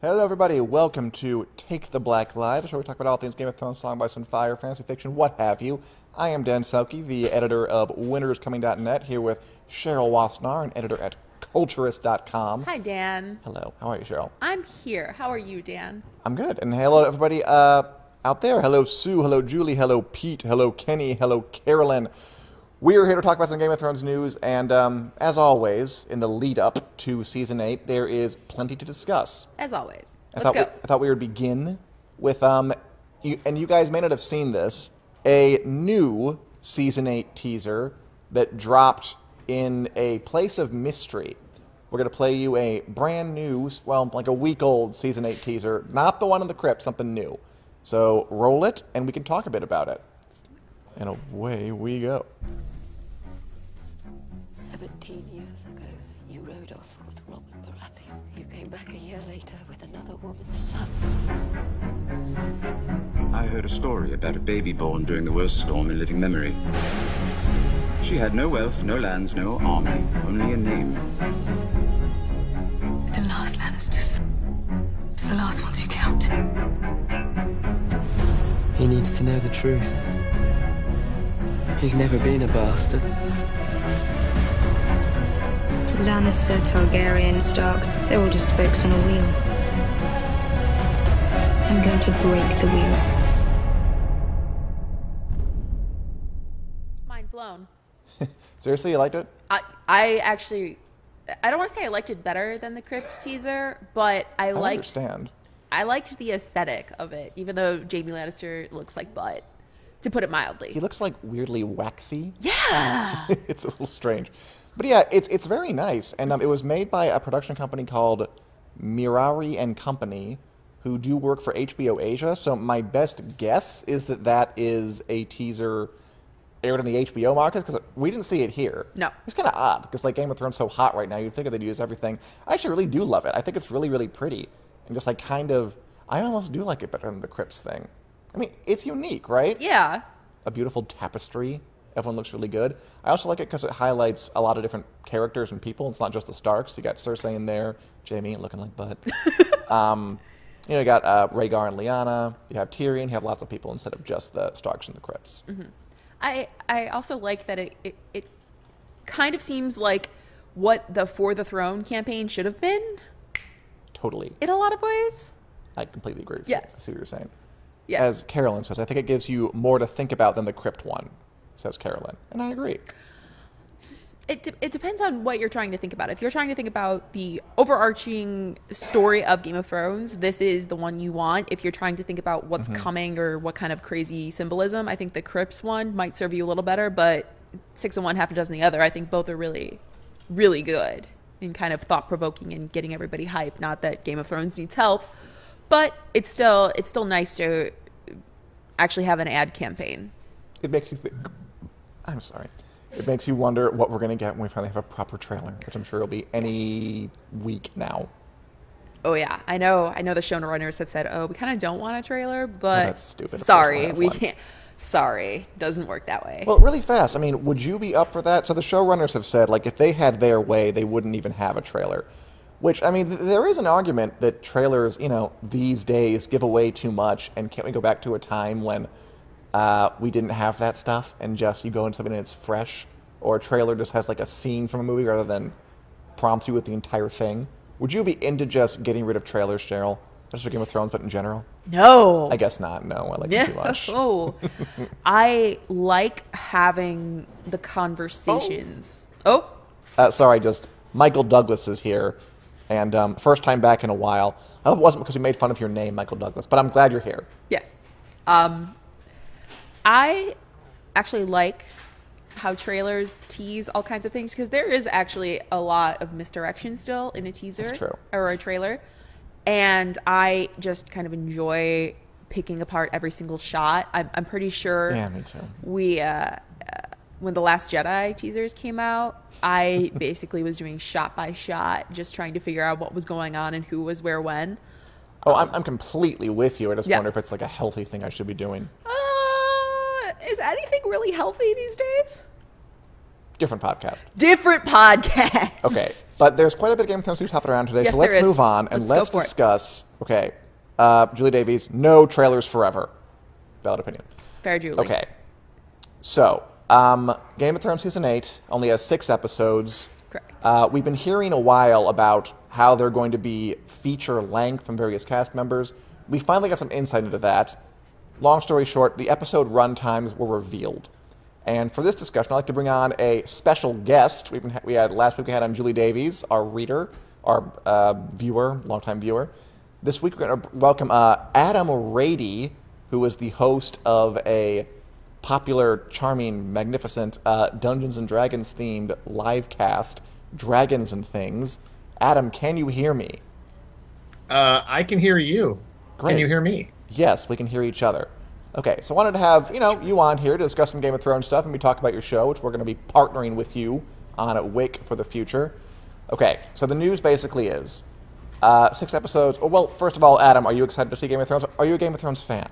Hello, everybody. Welcome to Take the Black Live, the show where we talk about all things Game of Thrones, Song by Some Fire, fantasy fiction, what have you. I am Dan Selke, the editor of winteriscoming.net, here with Cheryl Wassenaar, an editor at culturist.com. Hi, Dan. Hello. How are you, Cheryl? I'm here. How are you, Dan? I'm good. And hello to everybody out there. Hello, Sue. Hello, Julie. Hello, Pete. Hello, Kenny. Hello, Carolyn. We are here to talk about some Game of Thrones news, and as always, in the lead-up to Season 8, there is plenty to discuss. As always. I thought we would begin with, and you guys may not have seen this, a new Season 8 teaser that dropped in a place of mystery. We're going to play you a brand new, well, like a week-old Season 8 teaser, not the one in the crypt, something new. So roll it, and we can talk a bit about it. And away we go. 17 years ago, you rode off with Robert Baratheon. You came back a year later with another woman's son. I heard a story about a baby born during the worst storm in living memory. She had no wealth, no lands, no army, only a name. The last Lannisters. It's the last ones you count. He needs to know the truth. He's never been a bastard. Lannister, Targaryen, Stark, they're all just spokes on a wheel. I'm going to break the wheel. Mind blown. Seriously, you liked it? I actually, I don't want to say I liked it better than the crypt teaser, but I liked the aesthetic of it, even though Jaime Lannister looks like butt, to put it mildly. He looks like weirdly waxy. Yeah! It's a little strange. But yeah, it's very nice. And it was made by a production company called Mirari and Company, who do work for HBO Asia. So my best guess is that that is a teaser aired in the HBO market, because we didn't see it here. No. It's kind of odd, because like Game of Thrones is so hot right now, you'd figure they'd use everything. I actually really do love it. I think it's really, really pretty. And just like kind of, I almost do like it better than the Crypts thing. I mean, it's unique, right? Yeah. A beautiful tapestry. Everyone looks really good. I also like it because it highlights a lot of different characters and people. It's not just the Starks. You got Cersei in there, Jaime looking like butt. You got Rhaegar and Lyanna. You have Tyrion. You have lots of people instead of just the Starks and the Crypts. Mm-hmm. I also like that it kind of seems like what the For the Throne campaign should have been. Totally. In a lot of ways. I completely agree with you. I see what you're saying. Yes. As Carolyn says, I think it gives you more to think about than the Crypt one, says Carolyn. And I agree. It depends on what you're trying to think about. If you're trying to think about the overarching story of Game of Thrones, this is the one you want. If you're trying to think about what's coming or what kind of crazy symbolism, I think the Crypts one might serve you a little better, but 6 and 1, half a dozen the other. I think both are really, really good and kind of thought-provoking and getting everybody hyped. Not that Game of Thrones needs help, but it's still nice to actually have an ad campaign. It makes you think. I'm sorry. It makes you wonder what we're going to get when we finally have a proper trailer, which I'm sure will be any week now. Oh yeah, I know the showrunners have said, "Oh, we kind of don't want a trailer," but that's stupid. Sorry, we can't. Sorry, doesn't work that way. Well, really fast. I mean, would you be up for that? So the showrunners have said, like, if they had their way, they wouldn't even have a trailer. Which, I mean, there is an argument that trailers, these days give away too much, and can't we go back to a time when we didn't have that stuff, and just you go into something and it's fresh, or a trailer just has like a scene from a movie rather than prompts you with the entire thing? Would you be into just getting rid of trailers, Cheryl? Just for Game of Thrones, but in general? No. I guess not. No, I like it too much. Oh, I like having the conversations. Sorry, just Michael Douglas is here, and first time back in a while. I hope it wasn't because we made fun of your name, Michael Douglas, but I'm glad you're here. Yes. I actually like how trailers tease all kinds of things, because there is actually a lot of misdirection still in a teaser. That's true. Or a trailer. And I just kind of enjoy picking apart every single shot. I'm pretty sure. Yeah, me too. We, when the Last Jedi teasers came out, I basically was doing shot by shot, just trying to figure out what was going on and who was where when. Oh, I'm completely with you. I just wonder if it's like a healthy thing I should be doing. Is anything really healthy these days? Different podcast. Different podcast. Okay. list. But there's quite a bit of Game of Thrones news hopping around today, Yes, so let's there is. move on and Let's let's go for it. discuss. Okay, Julie Davies, no trailers forever. Valid opinion. Fair Julie. Okay, so Game of Thrones season 8 only has 6 episodes. Correct. We've been hearing a while about how they're going to be feature length from various cast members. We finally got some insight into that. Long story short, the episode runtimes were revealed. And for this discussion, I'd like to bring on a special guest. Last week we had on Julie Davies, our reader, our viewer, longtime viewer. This week we're going to welcome Adam Rady, who is the host of a popular, charming, magnificent Dungeons & Dragons themed live cast, Dragons and Things. Adam, can you hear me? I can hear you. Great. Can you hear me? Yes, we can hear each other. Okay, so I wanted to have, you on here to discuss some Game of Thrones stuff and we talk about your show, which we're going to be partnering with you on at Wick for the future. Okay, so the news basically is 6 episodes. Oh, well, first of all, Adam, are you excited to see Game of Thrones? Are you a Game of Thrones fan?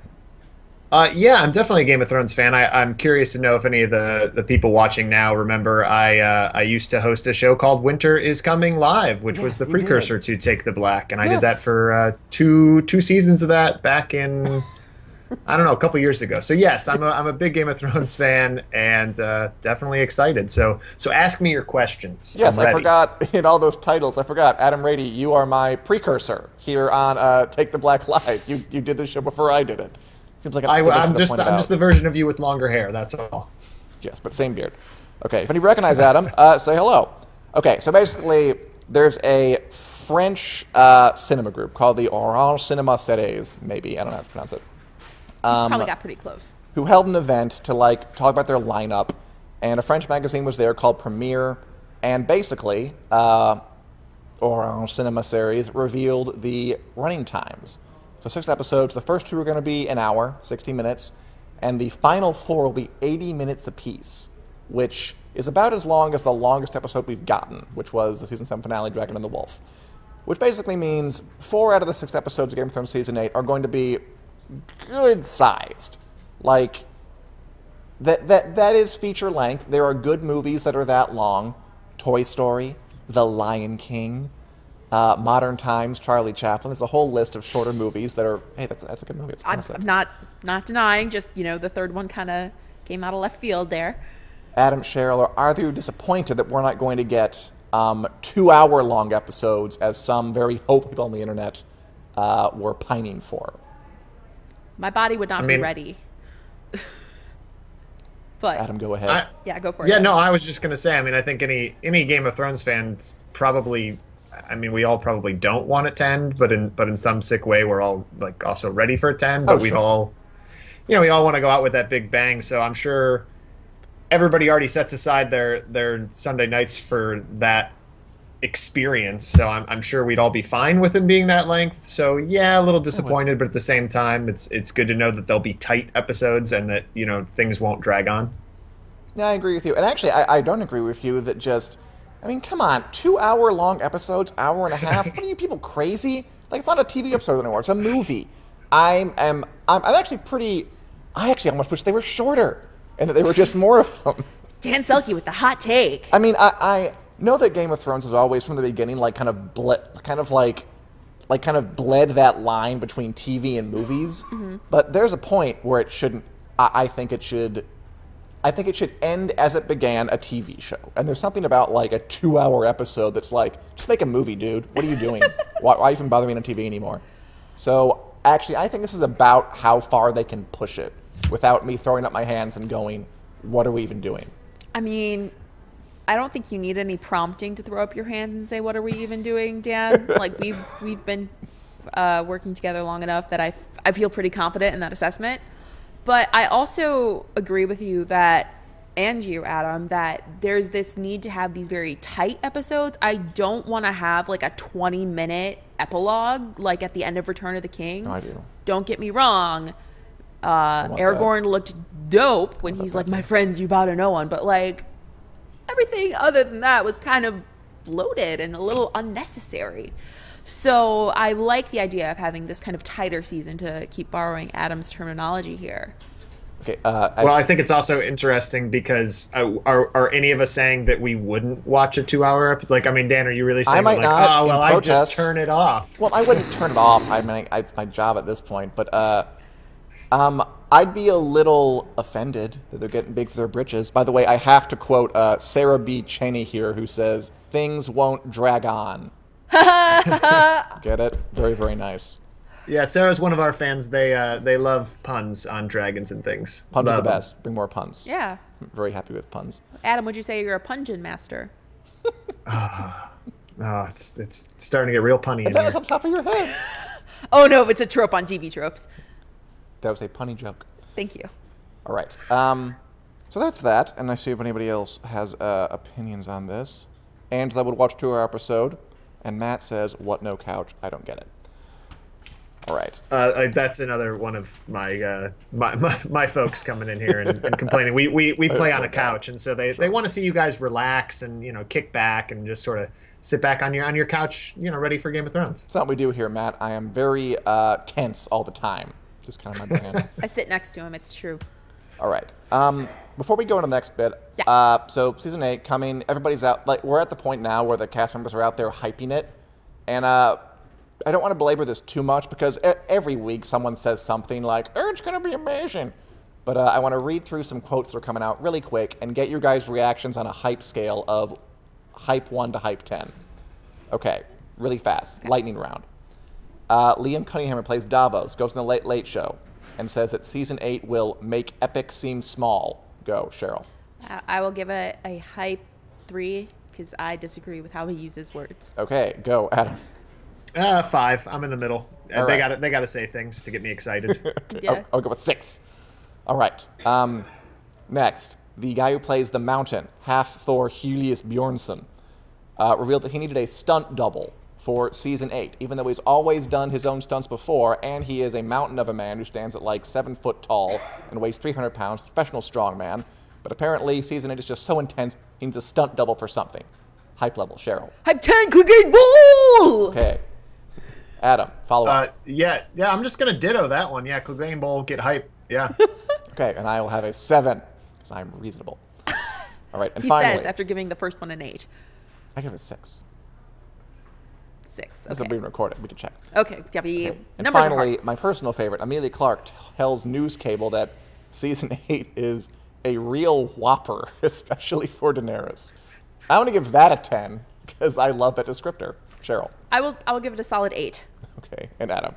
Yeah, I'm definitely a Game of Thrones fan. I'm curious to know if any of the people watching now remember I used to host a show called Winter is Coming Live, which was the you precursor did. to Take the Black, and I Yes. did that for two seasons of that back in I don't know, a couple years ago. So yes, I'm a big Game of Thrones fan and definitely excited. So ask me your questions. Yes, I'm I ready. forgot in all those titles. I forgot. Adam Rady, you are my precursor here on Take the Black Live. You did this show before I did it. Seems like I'm just the version of you with longer hair. That's all. Yes, but same beard. Okay, if any recognize Adam, say hello. Okay, so basically, there's a French cinema group called the Orange Cinema Series, maybe. I don't know how to pronounce it. Probably got pretty close. Who held an event to talk about their lineup, and a French magazine was there called Premiere, and basically, Orange Cinema Series revealed the running times. So 6 episodes. The first 2 are going to be an hour, 60 minutes, and the final 4 will be 80 minutes apiece, which is about as long as the longest episode we've gotten, which was the season 7 finale, Dragon and the Wolf. Which basically means 4 out of the 6 episodes of Game of Thrones season 8 are going to be good-sized. Like, that is feature length. There are good movies that are that long. Toy Story, The Lion King, Modern Times, Charlie Chaplin. There's a whole list of shorter movies that are, hey, that's a good movie. It's a I'm classic. not denying, just, the third one kind of came out of left field there. Adam, Cheryl, are you disappointed that we're not going to get 2-hour-long episodes as some very hopeful people on the internet were pining for? My body would not be ready. But Adam, go ahead. yeah, go for it. Yeah, no, I was just gonna say. I mean, I think any Game of Thrones fans probably. I mean, we all probably don't want it to end, but in some sick way, we're all also ready for it to end. But we sure. all, we all want to go out with that big bang. So I'm sure everybody already sets aside their Sunday nights for that experience. So I'm sure we'd all be fine with it being that length. So yeah, a little disappointed, but at the same time, it's good to know that there'll be tight episodes and that things won't drag on. Yeah, I agree with you. And actually, I don't agree with you that just, I mean, come on, 2-hour-long episodes, hour and a half. What are you people crazy? It's not a TV episode anymore. It's a movie. I'm actually pretty. I actually almost wish they were shorter and that they were just more of them. Dan Selke with the hot take. I mean, I know that Game of Thrones has always, from the beginning, kind of bled that line between TV and movies. Mm-hmm. But there's a point where it shouldn't. I think it should end as it began, a TV show. And there's something about a 2-hour episode that's just make a movie, dude. What are you doing? why even bother being on TV anymore? So actually, I think this is about how far they can push it without me throwing up my hands and going, what are we even doing? I mean, I don't think you need any prompting to throw up your hands and say, what are we even doing, Dan? We've been working together long enough that I feel pretty confident in that assessment. But I also agree with you and you, Adam, that there's this need to have these very tight episodes. I don't want to have a 20-minute epilogue at the end of Return of the King. No, I do. Don't get me wrong. Aragorn looked dope when he's like, my friends, you bow to no one. But everything other than that was kind of bloated and a little unnecessary. So I like the idea of having this kind of tighter season, to keep borrowing Adam's terminology here. Okay. Well, I think it's also interesting because are any of us saying that we wouldn't watch a 2-hour episode? Like, I mean, Dan, are you really saying I might like, not, oh, well, in I just protest. turn it off? Well, I wouldn't turn it off. I mean, it's my job at this point. But I'd be a little offended that they're getting big for their britches. By the way, I have to quote Sarah B. Cheney here, who says, "Things won't drag on." Get it? Very, very nice. Yeah, Sarah's one of our fans. They love puns on dragons and things. Puns are Love the 'em. best. Bring more puns. Yeah. I'm very happy with puns. Adam, would you say you're a pungent master? Oh, it's starting to get real punny in That here. was on top of your head. Oh no, it's a trope on TV tropes. That was a punny joke. Thank you. All right. So that's that. And I see if anybody else has opinions on this. Angela would watch 2-hour episode. And Matt says, "What, no couch? I don't get it." All right. That's another one of my my folks coming in here and complaining. We play on a couch, and so they want to see you guys relax and kick back and just sort of sit back on your couch, ready for Game of Thrones. It's not what we do here, Matt. I am very tense all the time. It's just kind of my brand. I sit next to him. It's true. All right. Before we go into the next bit, so season 8 coming. Everybody's out. Like, we're at the point now where the cast members are out there hyping it, and I don't want to belabor this too much because every week someone says something like, "Oh, it's going to be amazing." But I want to read through some quotes that are coming out really quick and get your guys' reactions on a hype scale of hype 1 to hype 10. Okay, really fast. Lightning round. Liam Cunningham, who plays Davos, goes on the Late Late Show and says that season 8 will make epic seem small. Go, Cheryl. I will give it a hype 3 because I disagree with how he uses words. Okay, go, Adam. 5. I'm in the middle. All They right. got to say things to get me excited. Yeah. I'll go with 6. All right. Next, the guy who plays the Mountain, half Thor Julius Bjornsson, revealed that he needed a stunt double for season 8, even though he's always done his own stunts before, and he is a mountain of a man who stands at like 7 foot tall and weighs 300 pounds, professional strongman. But apparently, season 8 is just so intense, he needs a stunt double for something. Hype level, Cheryl. Hype 10, Clegane Bowl! Okay. Adam, follow up. Yeah, I'm just gonna ditto that one. Yeah, Clegane Bowl, get hype. Yeah. Okay, and I will have a 7, because I'm reasonable. All right, and He finally, says after giving the first one an 8. I give it a 6. 6. This will Okay. be recorded. We can check. Okay. Gabby. And Numbers are finally, hard. my personal favorite, Amelia Clark tells News Cable that season 8 is a real whopper, especially for Daenerys. I'm going to give that a 10 because I love that descriptor. Cheryl. I will give it a solid 8. Okay, and Adam.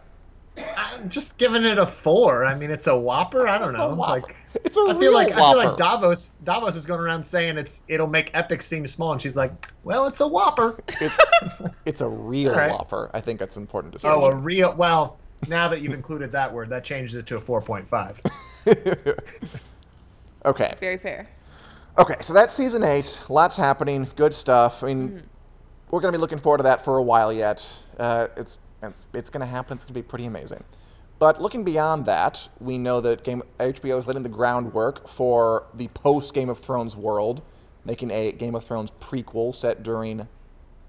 I'm just giving it a 4. I mean, it's a whopper. I don't know. whopper. Like, It's a I real feel like whopper. Davos is going around saying it'll make epic seem small, and she's like, well, it's a whopper. It's a real All right. whopper. I think that's important to say. Oh, a real. Well, now that you've included that word, that changes it to a 4.5. Okay. Very fair. Okay, so that's season 8. Lots happening. Good stuff. I mean, we're going to be looking forward to that for a while yet. It's going to happen. It's going to be pretty amazing. But looking beyond that, we know that HBO is laying the groundwork for the post-Game of Thrones world, making a Game of Thrones prequel set during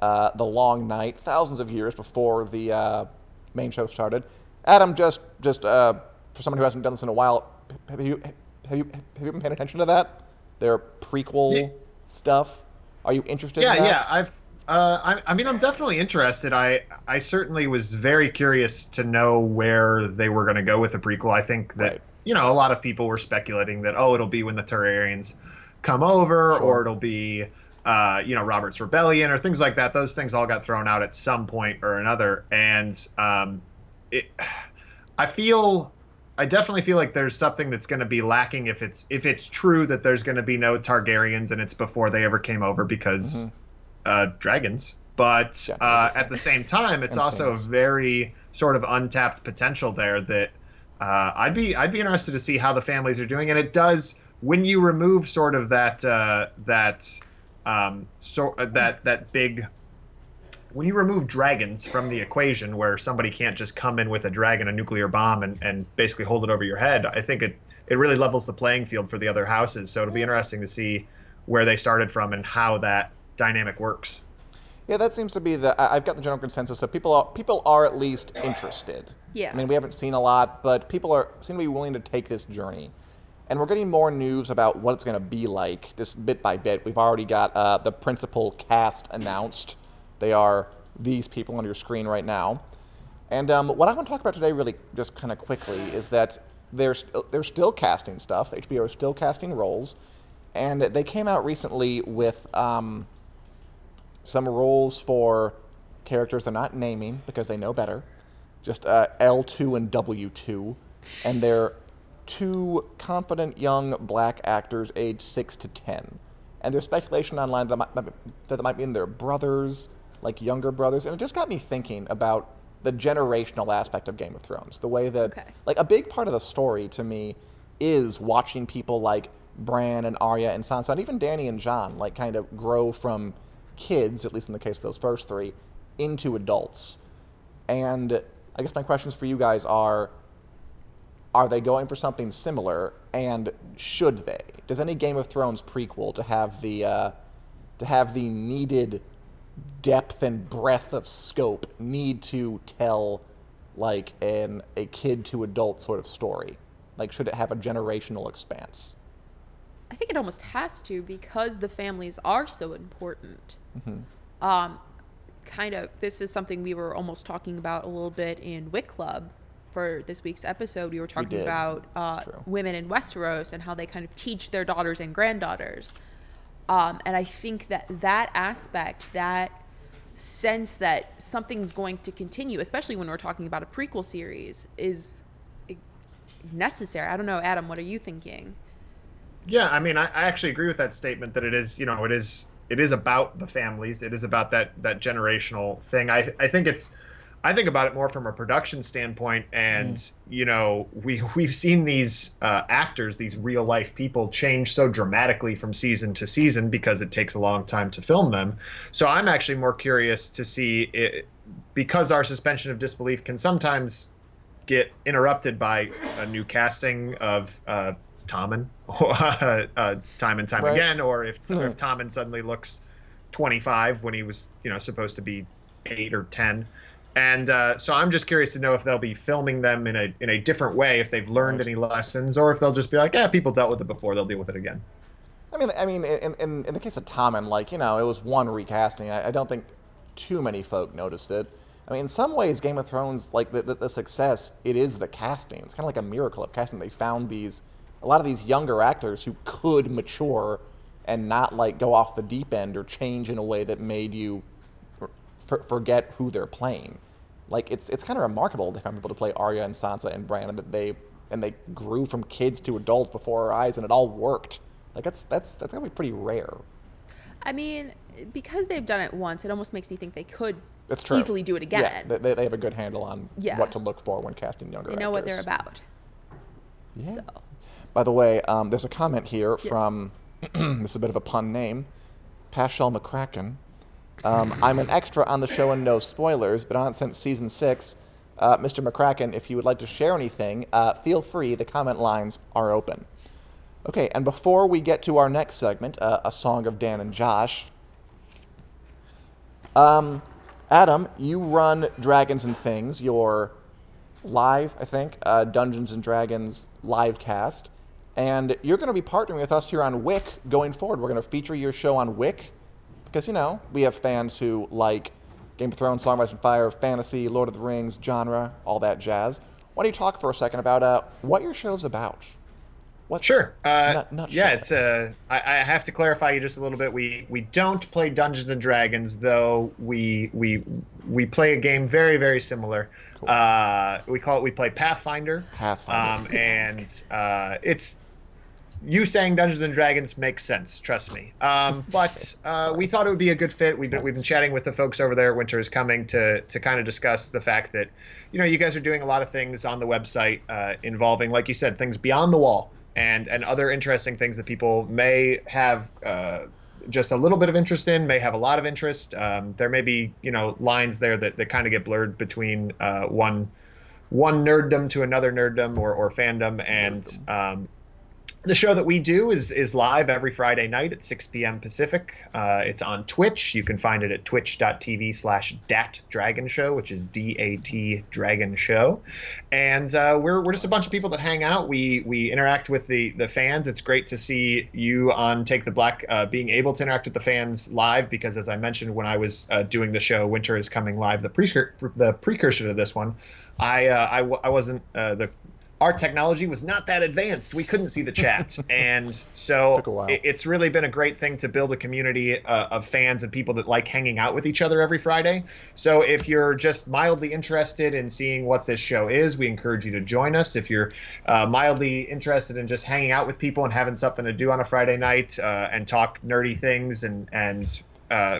the Long Night, thousands of years before the main show started. Adam, just for someone who hasn't done this in a while, have you been paying attention to that? Their prequel stuff? Are you interested in that? Yeah. I mean, I'm definitely interested. I certainly was very curious to know where they were going to go with the prequel. I think that, Right. a lot of people were speculating that, it'll be when the Targaryens come over, or it'll be, Robert's Rebellion or things like that. Those things all got thrown out at some point or another. And I definitely feel like there's something that's going to be lacking if it's true that there's going to be no Targaryens and it's before they ever came over because dragons. But at the same time, it's also a very sort of untapped potential there that I'd be interested to see how the families are doing. And it does, when you remove sort of when you remove dragons from the equation, where somebody can't just come in with a dragon, a nuclear bomb, and basically hold it over your head, I think it really levels the playing field for the other houses. So it'll be interesting to see where they started from and how that dynamic works. Yeah, that seems to be I've got the general consensus. So people are at least interested. Yeah. I mean, we haven't seen a lot, but people seem to be willing to take this journey. And we're getting more news about what it's going to be like, just bit by bit. We've already got the principal cast announced. They are these people on your screen right now. And what I want to talk about today really just kind of quickly is that they're still casting stuff. HBO is still casting roles. And they came out recently with some roles for characters they're not naming because they know better. Just L2 and W2. And they're 2 confident young black actors aged 6 to 10. And there's speculation online that might mean they're brothers, like younger brothers. And it just got me thinking about the generational aspect of Game of Thrones. The way that, like, a big part of the story to me is watching people like Bran and Arya and Sansa, and even Dany and Jon, like, kind of grow from kids, at least in the case of those first 3, into adults. And I guess my questions for you guys are they going for something similar, and should they? Does any Game of Thrones prequel to have the needed depth and breadth of scope need to tell like a kid to adult sort of story? Like, should it have a generational expanse? I think it almost has to, because the families are so important. Kind of, this is something we were almost talking about a little bit in Wick Club for this week's episode. We were talking about women in Westeros and how they kind of teach their daughters and granddaughters. And I think that aspect, that sense that something's going to continue, especially when we're talking about a prequel series, is necessary. I don't know, Adam, what are you thinking? Yeah, I mean, I actually agree with that statement that it is, it is about the families. It is about that generational thing. I think about it more from a production standpoint, and we've seen these actors, these real life people, change so dramatically from season to season because it takes a long time to film them. So I'm actually more curious to see it, because our suspension of disbelief can sometimes get interrupted by a new casting of Tommen time and time again, or if Tommen suddenly looks 25 when he was supposed to be 8 or 10. And so I'm just curious to know if they'll be filming them in a different way, if they've learned any lessons, or if they'll just be like, yeah, people dealt with it before, they'll deal with it again. I mean, in the case of Tommen, like, it was one recasting. I don't think too many folk noticed it. I mean, in some ways, Game of Thrones, like the success, it is the casting. It's kind of like a miracle of casting. They found a lot of these younger actors who could mature and not like go off the deep end or change in a way that made you forget who they're playing. Like, it's kind of remarkable they found people to play Arya and Sansa and Bran, and that they grew from kids to adults before our eyes, and it all worked. Like, that's gonna be pretty rare. I mean, because they've done it once, it almost makes me think they could That's true. easily do it again. Yeah, they have a good handle on what to look for when casting younger actors. They know what they're about. Yeah. So. By the way, there's a comment here from, this is a bit of a pun name, Paschal McCracken. I'm an extra on the show and no spoilers, but on since season 6. Mr. McCracken, if you would like to share anything, feel free. The comment lines are open. Okay, and before we get to our next segment, A Song of Dan and Josh, Adam, you run Dragons and Things, your live, I think, Dungeons and Dragons live cast, and you're going to be partnering with us here on Wick going forward. We're going to feature your show on Wick, because, we have fans who like Game of Thrones, Song of Ice and Fire, fantasy, Lord of the Rings, genre, all that jazz. Why don't you talk for a second about what your show's about? Sure. Yeah, it's I have to clarify you just a little bit. We don't play Dungeons and Dragons, though we play a game very, very similar. Cool. We play Pathfinder. And it's, you saying Dungeons and Dragons makes sense, trust me. But we thought it would be a good fit. We've been chatting with the folks over there at Winter is Coming to kind of discuss the fact that you guys are doing a lot of things on the website involving, like you said, things beyond the wall and other interesting things that people may have just a little bit of interest in, may have a lot of interest. There may be lines there that kind of get blurred between one nerddom to another nerddom or fandom, and The show that we do is live every Friday night at 6 p.m. Pacific. It's on Twitch. You can find it at twitch.tv/datdragonshow, which is DAT Dragon Show. And we're just a bunch of people that hang out. We interact with the fans. It's great to see you on Take the Black being able to interact with the fans live, because as I mentioned when I was doing the show Winter is Coming Live, the precursor to this one, I wasn't our technology was not that advanced. We couldn't see the chat. And so it's really been a great thing to build a community of fans and people that like hanging out with each other every Friday. So if you're just mildly interested in seeing what this show is, we encourage you to join us. If you're mildly interested in just hanging out with people and having something to do on a Friday night and talk nerdy things and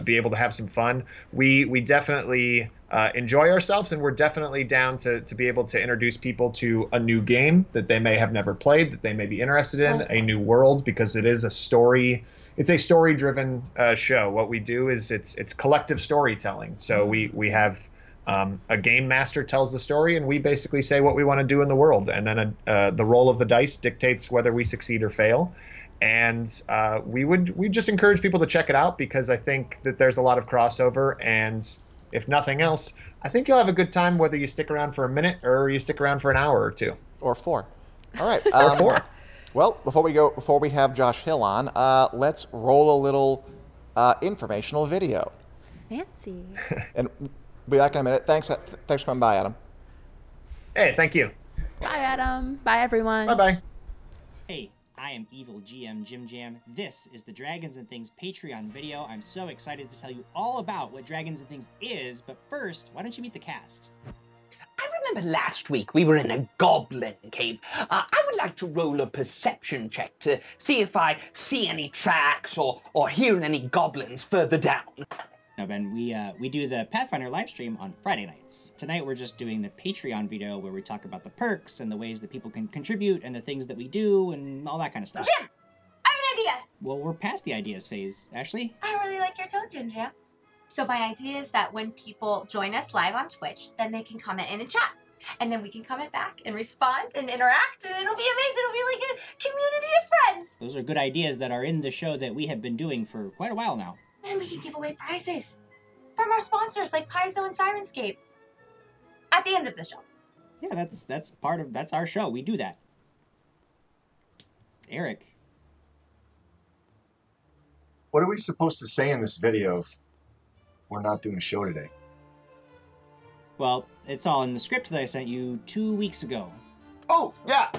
be able to have some fun, we definitely enjoy ourselves, and we're definitely down to be able to introduce people to a new game that they may have never played, that they may be interested in, a new world, because it is a story. It's a story-driven show. What we do is it's collective storytelling. So we have a game master tells the story, and we basically say what we want to do in the world, and then the roll of the dice dictates whether we succeed or fail. And we just encourage people to check it out, because I think that there's a lot of crossover, and if nothing else, I think you'll have a good time whether you stick around for a minute or you stick around for an hour or two. Or 4. All right. Or 4. Well, before we have Josh Hill on, let's roll a little informational video. Fancy. And we'll be back in a minute. Thanks for coming by, Adam. Hey, thank you. Bye, Adam. Bye, everyone. Bye-bye. Hey, I am Evil GM Jim Jam. This is the Dragons and Things Patreon video. I'm so excited to tell you all about what Dragons and Things is, but first, why don't you meet the cast? I remember last week we were in a goblin cave. I would like to roll a perception check to see if I see any tracks or hear any goblins further down. Now, Ben, we do the Pathfinder live stream on Friday nights. Tonight we're just doing the Patreon video where we talk about the perks and the ways that people can contribute and the things that we do and all that kind of stuff. Jim! I have an idea! Well, we're past the ideas phase. Ashley? I really like your tone, Jim Jam. So my idea is that when people join us live on Twitch, then they can comment in a chat. And then we can comment back and respond and interact, and it'll be amazing. It'll be like a community of friends. Those are good ideas that are in the show that we have been doing for quite a while now. And we can give away prizes from our sponsors like Paizo and Sirenscape at the end of the show. Yeah, that's our show. We do that. Eric. What are we supposed to say in this video if we're not doing a show today? Well, it's all in the script that I sent you 2 weeks ago. Oh, yeah,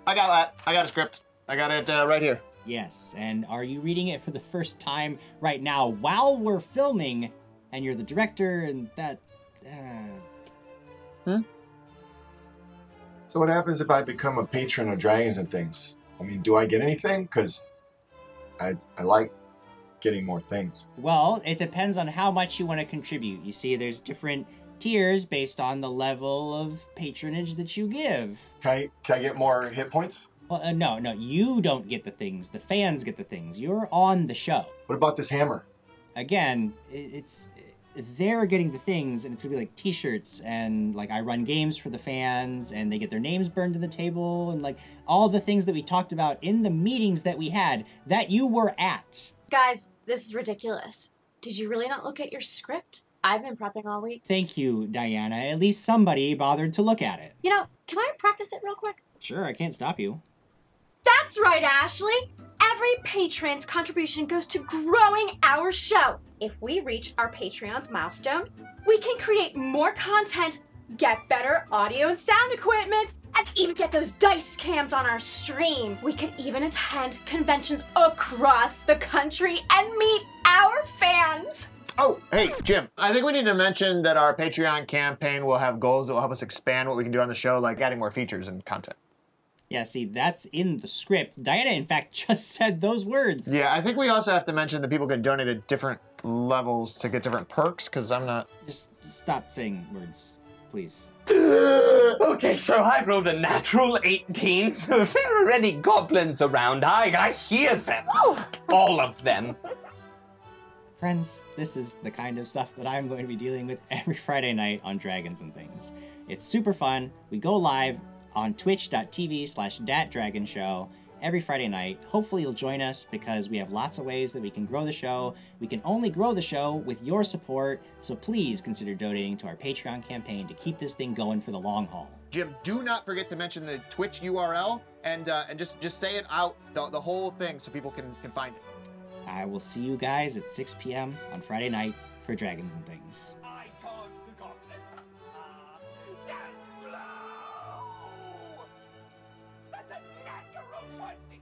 I got that. I got a script. I got it right here. Yes, and are you reading it for the first time right now while we're filming, and you're the director, and that... So what happens if I become a patron of Dragons and Things? I mean, do I get anything? Because I like getting more things. Well, it depends on how much you want to contribute. You see, there's different tiers based on the level of patronage that you give. Can I get more hit points? Well, no, you don't get the things. The fans get the things. You're on the show. What about this hammer? Again, they're getting the things, and it's gonna be like t-shirts, and like I run games for the fans, and they get their names burned to the table, and like all the things that we talked about in the meetings that we had that you were at. Guys, this is ridiculous. Did you really not look at your script? I've been prepping all week. Thank you, Diana. At least somebody bothered to look at it. You know, can I practice it real quick? Sure, I can't stop you. That's right, Ashley! Every patron's contribution goes to growing our show. If we reach our Patreon's milestone, we can create more content, get better audio and sound equipment, and even get those dice cams on our stream. We could even attend conventions across the country and meet our fans. Oh, hey, Jim, I think we need to mention that our Patreon campaign will have goals that will help us expand what we can do on the show, like adding more features and content. Yeah, see, that's in the script. Diana, in fact, just said those words. Yeah, I think we also have to mention that people can donate at different levels to get different perks, because I'm not... Just stop saying words, please. Okay, so I rolled a natural 18, so if there are any goblins around, I hear them. All of them. Friends, this is the kind of stuff that I'm going to be dealing with every Friday night on Dragons and Things. It's super fun. We go live on twitch.tv/datdragonshow, every Friday night. Hopefully you'll join us because we have lots of ways that we can grow the show. We can only grow the show with your support, so please consider donating to our Patreon campaign to keep this thing going for the long haul. Jim, do not forget to mention the Twitch URL and just say it out, the whole thing, so people can find it. I will see you guys at 6 p.m. on Friday night for Dragons and Things. I charge the goblins. Death blow! That's a natural 20.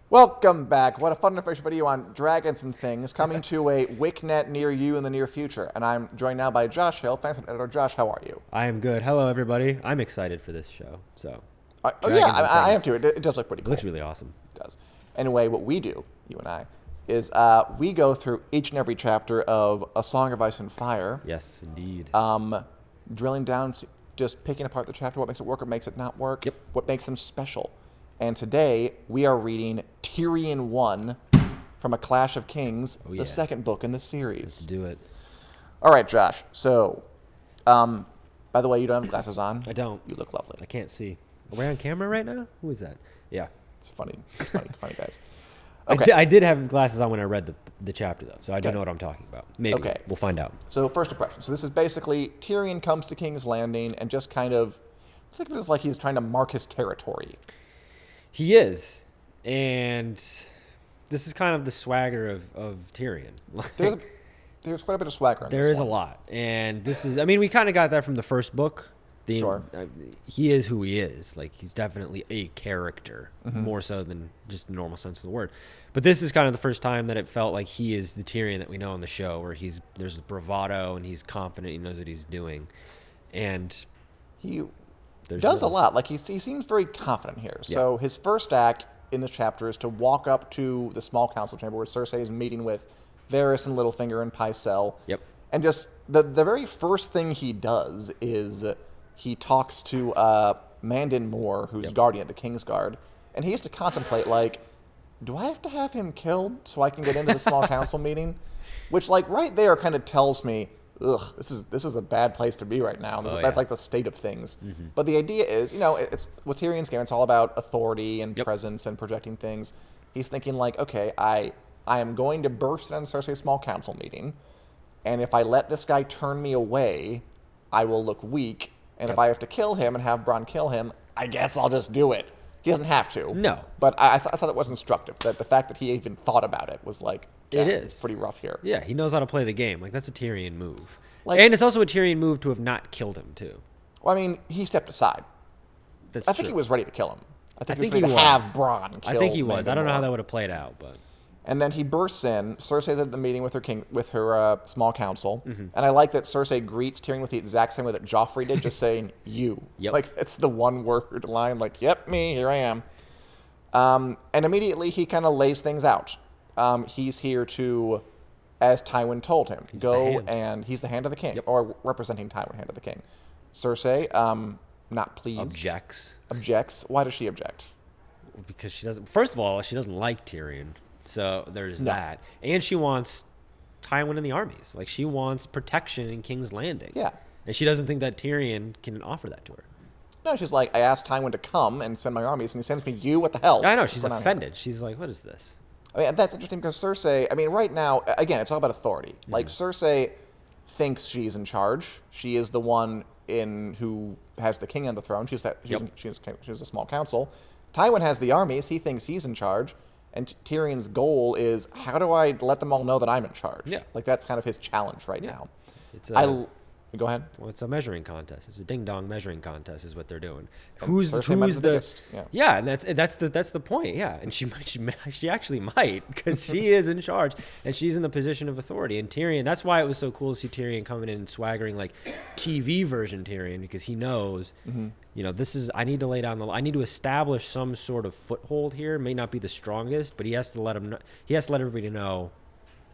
Welcome back. What a fun and fresh video on Dragons and Things coming to a WickNet near you in the near future. And I'm joined now by Josh Hill. Thanks, editor. Josh, how are you? I am good. Hello, everybody. I'm excited for this show. So, oh yeah, I am too. It does look pretty cool. It looks really awesome. It does. Anyway, what we do, you and I, is we go through each and every chapter of A Song of Ice and Fire. Yes, indeed. Drilling down, to just picking apart the chapter, what makes it work, what makes it not work, what makes them special. And today, we are reading Tyrion 1 from A Clash of Kings, the second book in the series. Let's do it. All right, Josh. So, by the way, you don't have glasses on. I don't. You look lovely. I can't see. Are we on camera right now? Who is that? Yeah. It's funny. Funny guys. Okay. I did have glasses on when I read the chapter, though, so I do know what I'm talking about. Maybe. Okay. We'll find out. So, first impression. So, this is basically Tyrion comes to King's Landing and just kind of, I think of it as like he's trying to mark his territory. He is. And this is kind of the swagger of Tyrion. There's quite a bit of swagger in this There is one. a lot. And this is, I mean, we kind of got that from the first book. Sure. He is who he is. Like, he's definitely a character, more so than just the normal sense of the word. But this is kind of the first time that it felt like he is the Tyrion that we know in the show, where there's bravado and he's confident, he knows what he's doing. And he does a lot. Like, he seems very confident here. Yeah. So his first act in this chapter is to walk up to the small council chamber where Cersei is meeting with Varys and Littlefinger and Pycelle. Yep. And just the very first thing he does is he talks to Mandon Moore, who's guardian at the Kingsguard, and he has to contemplate, like, do I have to have him killed so I can get into the small council meeting? Which, like, right there kind of tells me, ugh, this is a bad place to be right now. That's like the state of things. But the idea is, you know, it's with Tyrion's game, it's all about authority and presence and projecting things. He's thinking like, okay, I am going to burst into Cersei's small council meeting, and if I let this guy turn me away, I will look weak. And if I have to kill him and have Bronn kill him, I guess I'll just do it. He doesn't have to. No. But I thought that was instructive. That the fact that he even thought about it was like, yeah, it's pretty rough here. Yeah, he knows how to play the game. Like, that's a Tyrion move. Like, and it's also a Tyrion move to have not killed him, too. Well, I mean, he stepped aside. That's I think he was ready to kill him. I think he was ready to have Bronn kill I think he was. Mandon I don't know Moore. how that would have played out, but... And then he bursts in. Cersei's at the meeting with her small council. And I like that Cersei greets Tyrion with the exact same way that Joffrey did, just saying, you. Yep. Like, it's the one word line, like, yep, me, here I am. And immediately he kind of lays things out. He's here to, as Tywin told him, go and he's the hand of the king, or representing Tywin, hand of the king. Cersei, not pleased. Objects. Why does she object? Because she doesn't. First of all, she doesn't like Tyrion, so there's that, and she wants Tywin in the armies. Like, she wants protection in King's Landing. Yeah, and she doesn't think that Tyrion can offer that to her. No, she's like, I asked Tywin to come and send my armies, and he sends me you. What the hell? I know, she's offended. She's like, what is this? I mean, that's interesting because Cersei. I mean, right now, again, it's all about authority. Like, Cersei thinks she's in charge. She is the one who has the king on the throne. She's a small council. Tywin has the armies. He thinks he's in charge. And Tyrion's goal is, how do I let them all know that I'm in charge? Yeah. Like, that's kind of his challenge right now. It's go ahead. Well, it's a measuring contest. It's a ding-dong measuring contest is what they're doing. And Who's the biggest? Yeah, and that's the point. Yeah, and she actually might, because she is in charge and she's in the position of authority. And Tyrion, that's why it was so cool to see Tyrion coming in and swaggering like TV version Tyrion, because he knows, you know, I need to lay down I need to establish some sort of foothold here. It may not be the strongest, but he has to let everybody know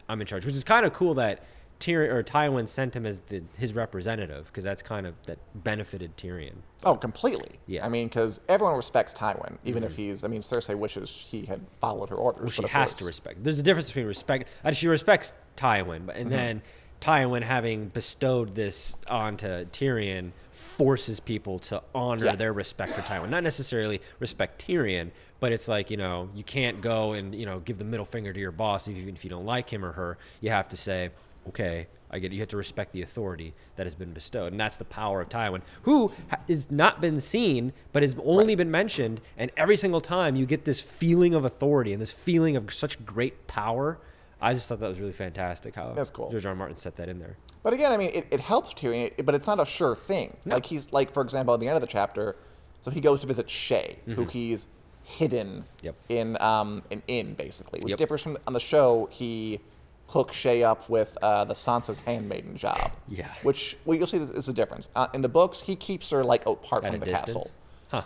I'm in charge, which is kind of cool that Tywin sent him as his representative, because that benefited Tyrion. Oh, completely. Yeah. I mean, because everyone respects Tywin, even if Cersei wishes he had followed her orders. Well, she has to respect. There's a difference between respect. She respects Tywin, and then Tywin, having bestowed this onto Tyrion, forces people to honor their respect for Tywin. Not necessarily respect Tyrion, but it's like, you know, you can't go and, you know, give the middle finger to your boss even if you don't like him or her. You have to say, okay, I get it. You have to respect the authority that has been bestowed. And that's the power of Tywin, who has not been seen, but has only been mentioned. And every single time you get this feeling of authority and this feeling of such great power. I just thought that was really fantastic how That's cool. George R. R. Martin set that in there. But again, I mean, it helps Tyrion, but it's not a sure thing. No. Like, he's, like, for example, at the end of the chapter, so he goes to visit Shay, who he's hidden in an inn, basically, which differs from, on the show, he hooks Shay up with the Sansa's handmaiden job. Yeah. Which, well, you'll see this is a difference. In the books, he keeps her, like, apart from the castle. Huh.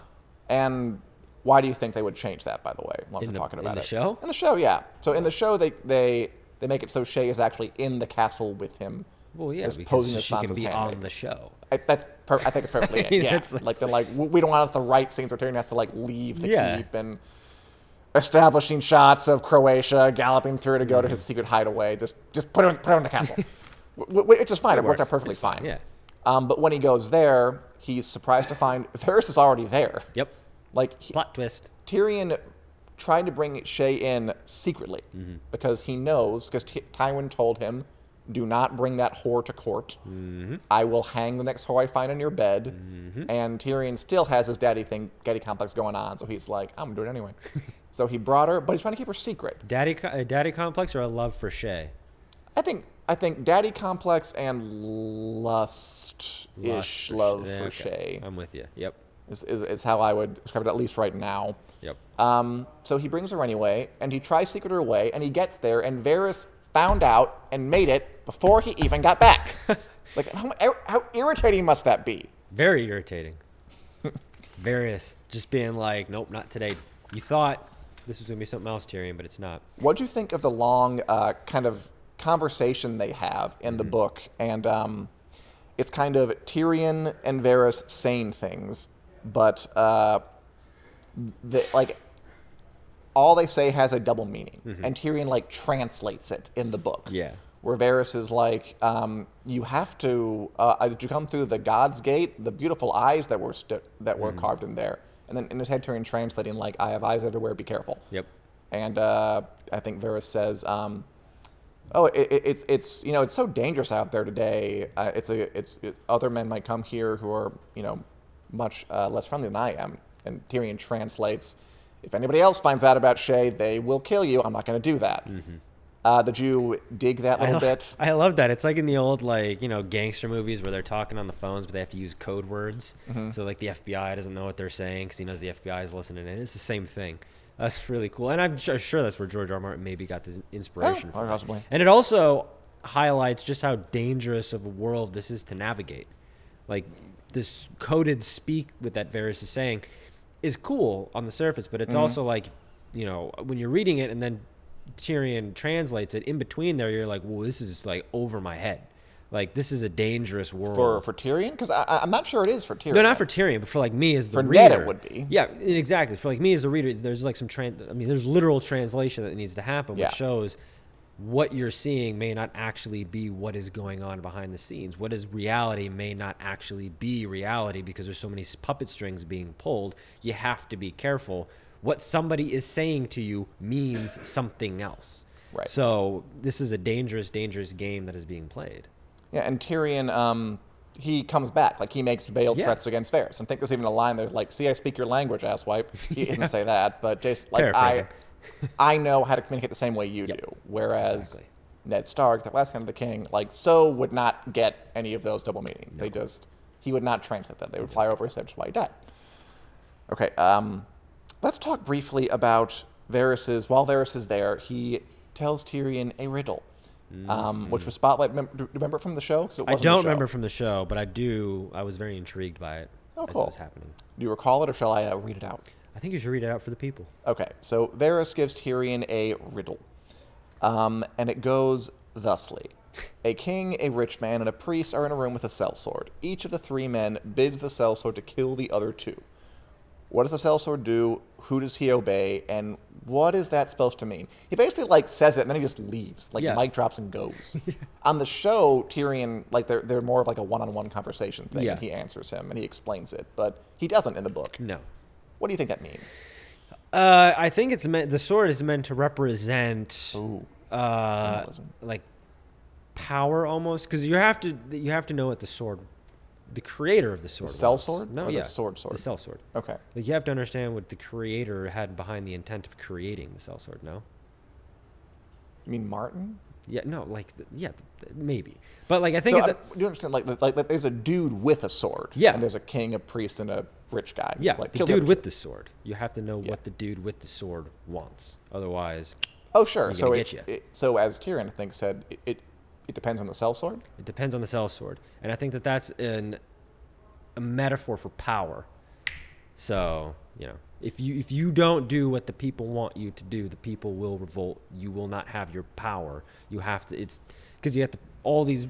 And why do you think they would change that, by the way, while we're talking about in it? the show? In the show, yeah. So in the show, they make it so Shay is actually in the castle with him. Well, yeah, as because posing as she Sansa's can be handmaid. on the show. I think it's perfectly I mean, it. Yeah, that's- like they're like, we don't want the right scenes where Tyrion has to like leave the Yeah. keep and establishing shots of Croatia galloping through to go to his secret hideaway. Just put her in the castle, which is fine. It worked out perfectly It's fine. Yeah. But when he goes there, he's surprised to find Varys is already there. Yep. Like Plot twist. Tyrion tried to bring Shay in secretly because he knows, because Tywin told him, do not bring that whore to court. I will hang the next whore I find in your bed. And Tyrion still has his daddy complex going on, so he's like, I'm going to do it anyway. So he brought her, but he's trying to keep her secret. Daddy complex or a love for Shay? I think daddy complex and lust-ish love for okay. Shay. I'm with you. Yep. Is how I would describe it, at least right now. Yep. So he brings her anyway, and he tries to secret her away, and he gets there, and Varys found out and made it before he even got back. Like, how irritating must that be? Very irritating. Varys just being like, nope, not today. You thought this was going to be something else, Tyrion, but it's not. What'd you think of the long kind of conversation they have in the book? And it's kind of Tyrion and Varys saying things, but all they say has a double meaning, and Tyrion like translates it in the book. Yeah. Where Varys is like, you have to, did you come through the God's Gate? The beautiful eyes that were carved in there. And then in his head, Tyrion translating like, I have eyes everywhere, be careful. Yep. And I think Varys says, it's you know, it's so dangerous out there today. Other men might come here who are, you know, much less friendly than I am. And Tyrion translates, if anybody else finds out about Shay, they will kill you. I'm not going to do that. Did you dig that little bit? I love that. It's like in the old, like, you know, gangster movies where they're talking on the phones, but they have to use code words. So, like, the FBI doesn't know what they're saying because he knows the FBI is listening in. It's the same thing. That's really cool. And I'm sure that's where George R. R. Martin maybe got this inspiration from. Possibly. And it also highlights just how dangerous of a world this is to navigate. Like, this coded speak with that Varys is saying is cool on the surface, but it's also like, you know, when you're reading it and then Tyrion translates it in between there, you're like, well, this is like over my head. Like, this is a dangerous world. For Tyrion? Because I'm not sure it is for Tyrion. No, not for Tyrion, but for like me as the reader. For Ned, it would be. Yeah, exactly. For like me as a reader, there's like some there's literal translation that needs to happen, which shows what you're seeing may not actually be what is going on behind the scenes. What is reality may not actually be reality because there's so many puppet strings being pulled. You have to be careful. What somebody is saying to you means something else. Right. So this is a dangerous, dangerous game that is being played. Yeah, and Tyrion, he comes back. Like, he makes veiled threats against Varys. I think there's even a line there like, see, I speak your language, asswipe. He didn't say that, but just like, I know how to communicate the same way you do. Whereas Ned Stark, the last hand of the king, like, so would not get any of those double meanings. No. He would not translate them. They would fly over his head, which is why he died. Okay, let's talk briefly about while Varys is there, he tells Tyrion a riddle. Which was spotlight. Do you remember it from the show? I don't remember from the show, but I was very intrigued by it as it was happening. Do you recall it, or shall I read it out? I think you should read it out for the people. Okay, so Varys gives Tyrion a riddle. And it goes thusly. A king, a rich man, and a priest are in a room with a sellsword. Each of the three men bids the sellsword to kill the other two. what does the sellsword do? Who does he obey? And what is that supposed to mean? He basically like says it and then he just leaves. Like mic drops and goes. On the show, Tyrion, like they're more of like a one-on-one conversation thing. And he answers him and he explains it, but he doesn't in the book. No. What do you think that means? I think it's meant. The sword is meant to represent symbolism. Like power almost, because you have to know what the sword. The creator of the sword. The sellsword? No, or yeah. The sword. The sellsword. Okay. Like you have to understand what the creator had behind the intent of creating the sellsword. No. You mean Martin? Yeah. No. Like maybe. But like I think do you understand? Like there's a dude with a sword. Yeah. And there's a king, a priest, and a rich guy. Yeah. Like, the dude with the sword. You have to know what the dude with the sword wants. Otherwise. Oh sure. So so as Tyrion I think said, it depends on the sellsword? It depends on the sellsword. And I think that's a metaphor for power. So, if you don't do what the people want you to do, the people will revolt. You will not have your power. You have to, it's because you have to, all these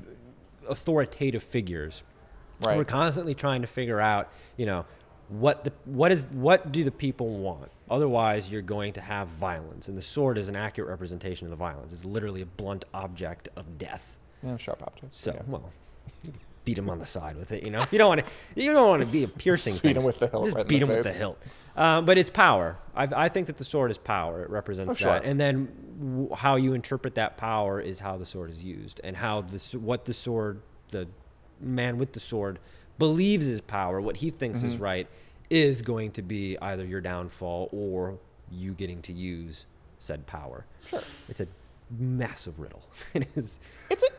authoritative figures. Right. We're constantly trying to figure out, what do the people want? Otherwise, you're going to have violence, and the sword is an accurate representation of the violence. It's literally a blunt object of death. Yeah, sharp object. So, well, beat him on the side with it. If you don't want to be a piercing. Just beat him with the hilt. Just right beat in him the with the face. hilt. But it's power. I think that the sword is power. It represents that, and then how you interpret that power is how the sword is used, and how the man with the sword believes is power, what he thinks is right, is going to be either your downfall or you getting to use said power. Sure. It's a massive riddle. It is.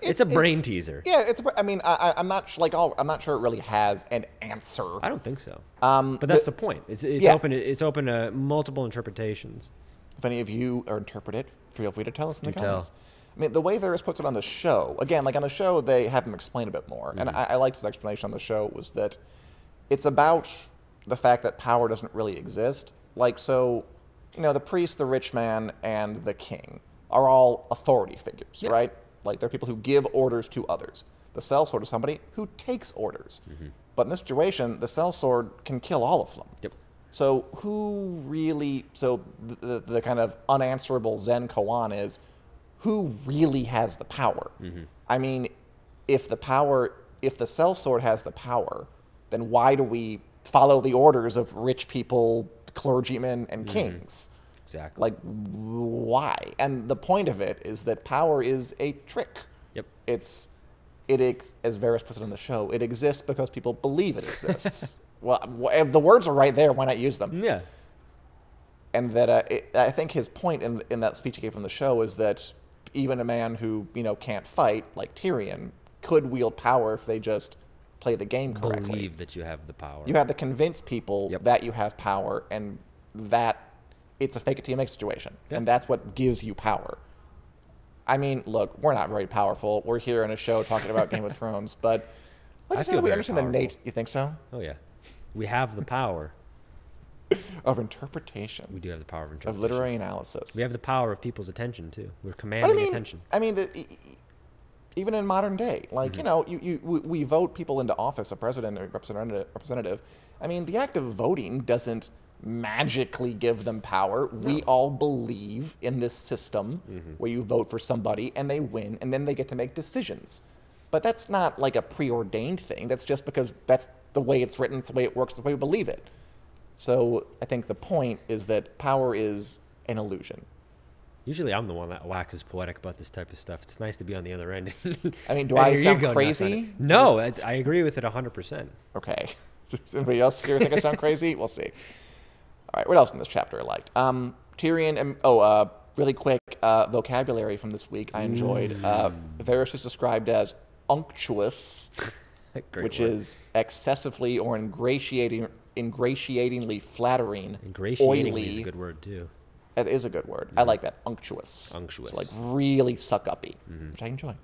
It's a brain teaser. Yeah, I mean, I'm not sure it really has an answer. I don't think so. But that's the point. It's open. It's open to multiple interpretations. If any of you interpret it, feel free to tell us in the Do comments. I mean, the way Varys puts it on the show, again, like on the show, they have him explain a bit more. And I liked his explanation on the show was that it's about the fact that power doesn't really exist. Like, so, the priest, the rich man, and the king are all authority figures, right? Like, they're people who give orders to others. The sellsword is somebody who takes orders. But in this situation, the sellsword can kill all of them. Yep. So who really, the kind of unanswerable Zen koan is, who really has the power? I mean, if the sellsword has the power, then why do we follow the orders of rich people, clergymen, and kings? Exactly. Like, why? And the point of it is that power is a trick. Yep. As Varys puts it on the show, it exists because people believe it exists. Well, the words are right there. Why not use them? Yeah. And that I think his point in that speech he gave from the show is that even a man who can't fight, like Tyrion, could wield power if they just play the game correctly. Believe that you have the power. You have to convince people that you have power, and that it's a fake it till you make situation, and that's what gives you power. I mean, look, we're not very powerful. We're here in a show talking about Game of Thrones, but I feel very understand the powerful. Nate. You think so? Oh yeah, we have the power of interpretation. We do have the power of interpretation. Of literary analysis. We have the power of people's attention too. We're commanding attention. I mean, even in modern day, like we vote people into office, a president or representative. I mean, the act of voting doesn't magically give them power. No. We all believe in this system where you vote for somebody and they win, and then they get to make decisions. But that's not like a preordained thing. That's just because that's the way it's written, it's the way it works, the way we believe it. So I think the point is that power is an illusion. Usually I'm the one that waxes poetic about this type of stuff. It's nice to be on the other end. I mean, do I sound crazy? No, I agree with it 100%. Okay. Does anybody else here think I sound crazy? We'll see. All right, what else in this chapter I liked? Tyrion, and really quick vocabulary from this week I enjoyed. Varys is described as unctuous, which is excessively or ingratiatingly flattering, oily. Is a good word too. It is a good word. I like that. Unctuous. Unctuous. So like really suck-uppy, which I enjoy.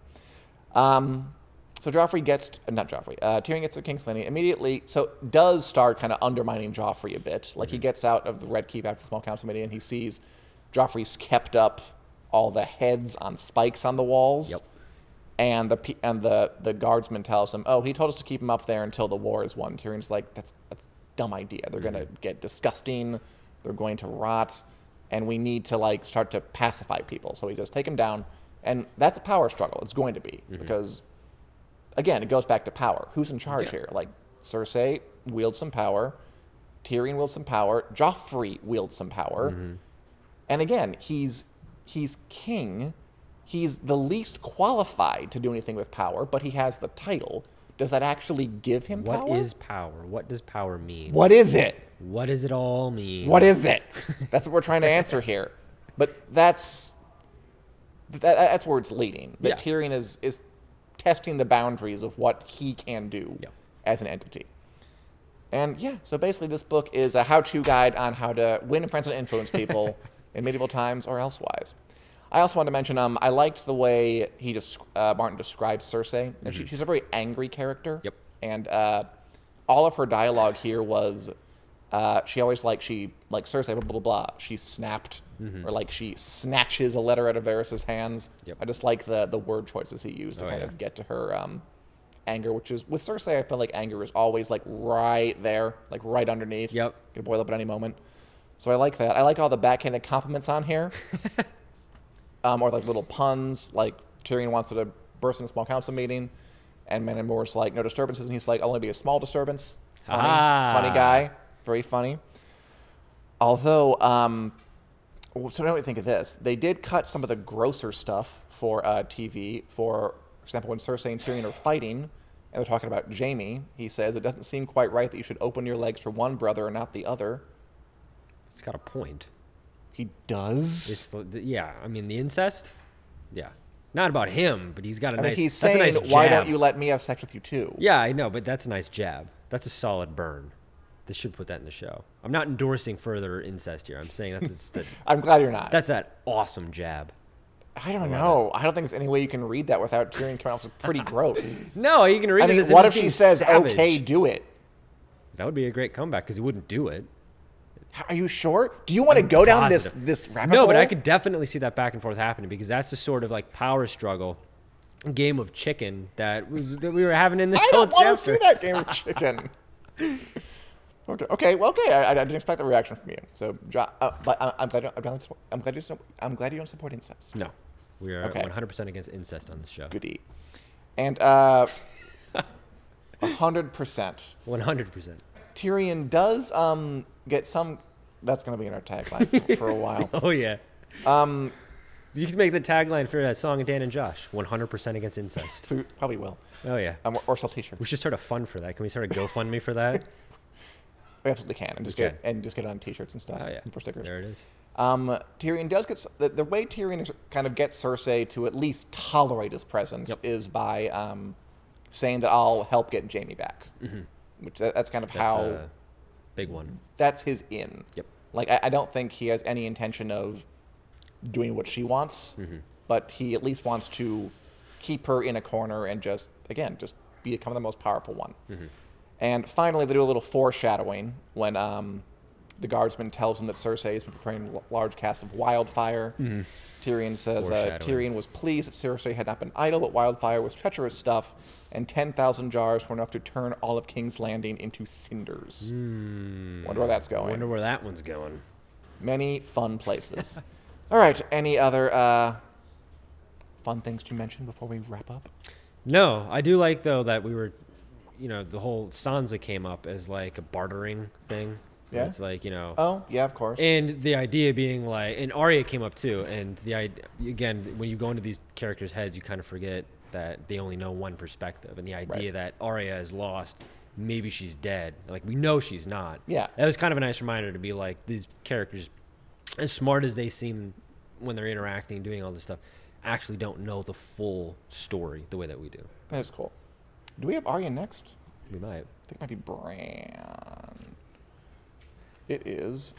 So Joffrey gets, not Joffrey, Tyrion gets to King's Landing immediately, so does start kind of undermining Joffrey a bit. Like he gets out of the Red Keep after the small council meeting and he sees Joffrey's kept up all the heads on spikes on the walls. Yep. And the guardsman tells him, oh, he told us to keep him up there until the war is won. Tyrion's like, that's dumb idea. They're going to get disgusting. They're going to rot. And we need to, like, start to pacify people. So we just take them down. And that's a power struggle. It's going to be. Because, again, it goes back to power. Who's in charge here? Like, Cersei wields some power. Tyrion wields some power. Joffrey wields some power. And again, he's king. He's the least qualified to do anything with power, but he has the title. Does that actually give him power? What is power? What does power mean? What is it? What does it all mean? What is it? That's what we're trying to answer here. But that's where it's leading. That Tyrion is testing the boundaries of what he can do as an entity. And yeah, so basically this book is a how-to guide on how to win friends and influence people in medieval times or elsewise. I also wanted to mention, I liked the way Martin described Cersei. And she's a very angry character. And all of her dialogue here was, she always Cersei, blah, blah, blah, she snapped. Or like she snatches a letter out of Varys' hands. I just like the word choices he used to kind of get to her anger, which is, with Cersei, I feel like anger is always like right there, like right underneath. Gonna boil up at any moment. So I like that. I like all the backhanded compliments on here. Or like little puns, like Tyrion wants her to burst in a small council meeting, and Men and Moore's like, no disturbances, and he's like, I'll only be a small disturbance. Funny guy, very funny. Although, so what do you think of this? They did cut some of the grosser stuff for TV. For example, when Cersei and Tyrion are fighting, and they're talking about Jaime, he says, it doesn't seem quite right that you should open your legs for one brother and not the other. It's got a point. He does? Yeah, I mean, the incest? Yeah. Not about him, but he's got a nice... He's saying, nice why don't you let me have sex with you too? Yeah, I know, but that's a nice jab. That's a solid burn. They should put that in the show. I'm not endorsing further incest here. I'm saying that's... I'm glad you're not. That's that awesome jab. I don't know. I don't think there's any way you can read that without Tyrion coming off as pretty gross. No, you can read it as what if she says, savage. okay, do it? That would be a great comeback, because he wouldn't do it. Are you sure? Do you want to go down this rabbit hole? No, but I could definitely see that back and forth happening, because that's the sort of like power struggle, game of chicken that we were having in this whole chapter. I don't want to see that game of chicken. Okay. Well, okay. I didn't expect the reaction from you. So, but I'm glad you don't support incest. No, we are 100% against incest on this show. Goodie. And 100%. 100%. Tyrion does get some. That's going to be in our tagline for a while. Oh yeah. You can make the tagline for that song, Dan and Josh. 100% against incest. Probably will. Oh yeah. Or sell T-shirts. We should start a fund for that. Can we start a GoFundMe for that? We absolutely can, and just get it on T-shirts and stuff. Oh yeah. And for stickers. There it is. Tyrion does get the way Tyrion kind of gets Cersei to at least tolerate his presence is by saying that I'll help get Jaime back. Which that's kind of how a big one. That's his in. Yep. Like I don't think he has any intention of doing what she wants, but he at least wants to keep her in a corner and just become the most powerful one. And finally, they do a little foreshadowing when the guardsman tells him that Cersei has been preparing large casts of wildfire. Tyrion says Tyrion was pleased that Cersei had not been idle, but wildfire was treacherous stuff, and 10,000 jars were enough to turn all of King's Landing into cinders. Wonder where that's going. Wonder where that one's going. Many fun places. All right, any other fun things to mention before we wrap up? No, I do like, though, that we were, the whole Sansa came up as like a bartering thing. Yeah. It's like, Oh, yeah, of course. And the idea being like, and Arya came up too. And the idea, again, when you go into these characters' heads, you kind of forget that they only know one perspective. And the idea that Arya is lost, maybe she's dead. Like, we know she's not. Yeah. That was kind of a nice reminder to be like, these characters, as smart as they seem when they're interacting, doing all this stuff, actually don't know the full story the way that we do. That is cool. Do we have Arya next? We might. I think it might be Bran. It is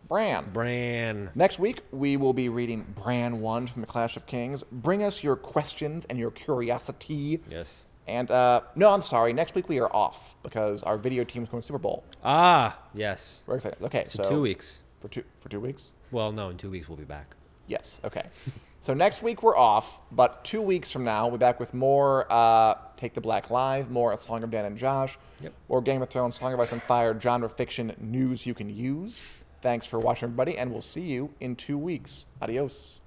Bran. Bran. Next week, we will be reading Bran 1 from the Clash of Kings. Bring us your questions and your curiosity. Yes. And, no, I'm sorry. Next week we are off because our video team is going to Super Bowl. Ah, yes. We're excited. Okay, so 2 weeks. For 2 weeks? Well, no, in 2 weeks we'll be back. Yes, okay. So next week we're off, but 2 weeks from now we'll be back with more Take the Black Live, more A Song of Dan and Josh, more Game of Thrones, Song of Ice and Fire, genre fiction news you can use. Thanks for watching, everybody, and we'll see you in 2 weeks. Adios.